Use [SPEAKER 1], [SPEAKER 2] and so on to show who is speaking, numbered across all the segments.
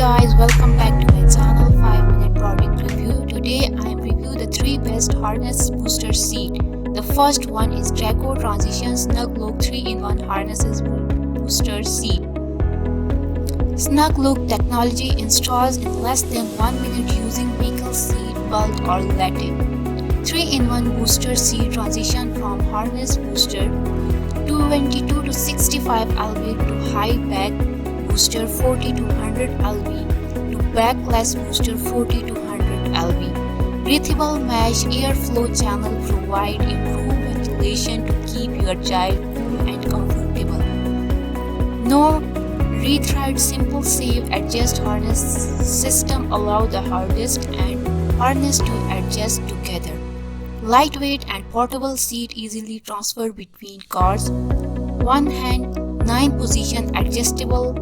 [SPEAKER 1] guys, welcome back to my channel 5-minute product review. Today I am reviewing the 3 best harness booster seat. The first one is Graco Transition Snug Lock 3-in-1 Harnesses Booster Seat. Snug Lock technology installs in less than 1 minute using vehicle seat belt or LATCH. 3-in-1 booster seat transition from harness booster 222 to 65 lb to high back booster 40 to 100 lb to backless booster 40 to 100 lb. Breathable mesh airflow channel provide improved ventilation to keep your child cool and comfortable. No rethread, simple safe adjust harness system allow the hardest and harness to adjust together. Lightweight and portable seat easily transfer between cars. One hand 9 position adjustable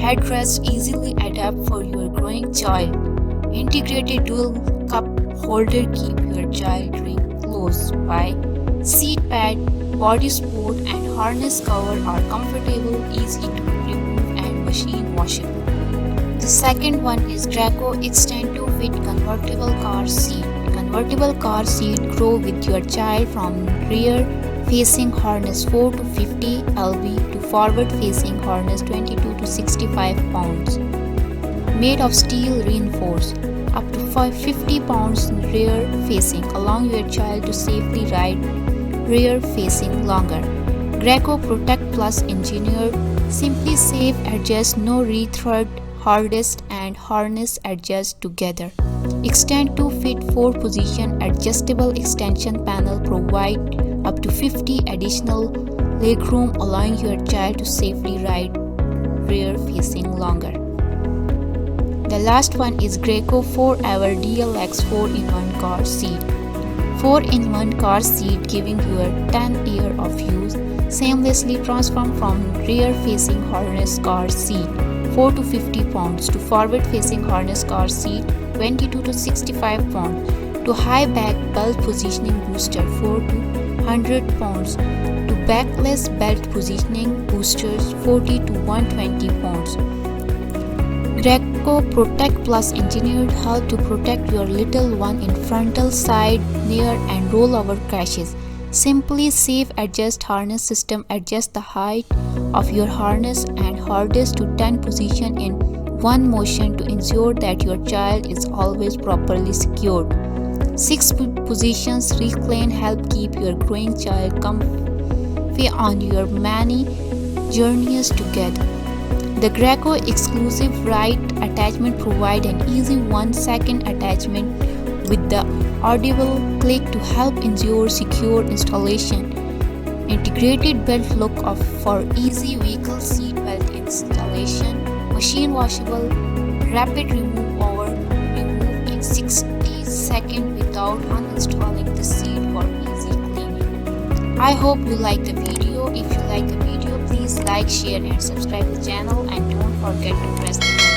[SPEAKER 1] headrest easily adapt for your growing child. Integrated dual cup holder keep your child drink close by. Seat pad, body support and harness cover are comfortable, easy to remove and machine washable. The second one is Graco Extend to Fit Convertible Car Seat. Convertible car seat grow with your child from rear facing harness 4 to 50 lb to forward facing harness 22 to 65 pounds. Made of steel reinforced up to 50 pounds rear facing, allowing your child to safely ride rear facing longer. Graco Protect Plus engineered simply safe adjust, no rethread, hardest and harness adjust together. Extend to Fit 4 position adjustable extension panel provide up to 50 additional legroom, allowing your child to safely ride rear facing longer. The last one is Graco Forever DLX 4-in-1 car seat. 4-in-1 car seat giving you 10 years of use, seamlessly transform from rear facing harness car seat 4 to 50 pounds to forward facing harness car seat 22 to 65 pounds to high back belt positioning booster 4 to 100 pounds to backless belt positioning boosters 40 to 120 pounds. Graco Protect Plus engineered help to protect your little one in frontal, side, near and rollover crashes. Simply safe adjust harness system adjust the height of your harness and hardest to 10 position in one motion to ensure that your child is always properly secured. 6 positions recline help keep your growing child comfy on your many journeys together. The Graco exclusive right attachment provide an easy 1-second attachment with the audible click to help ensure secure installation. Integrated belt look for easy vehicle seat belt installation. Machine washable, rapid remove in 60 seconds without uninstalling the seat for easy cleaning. I hope you like the video. If you like the video, please like, share and subscribe the channel and don't forget to press the bell.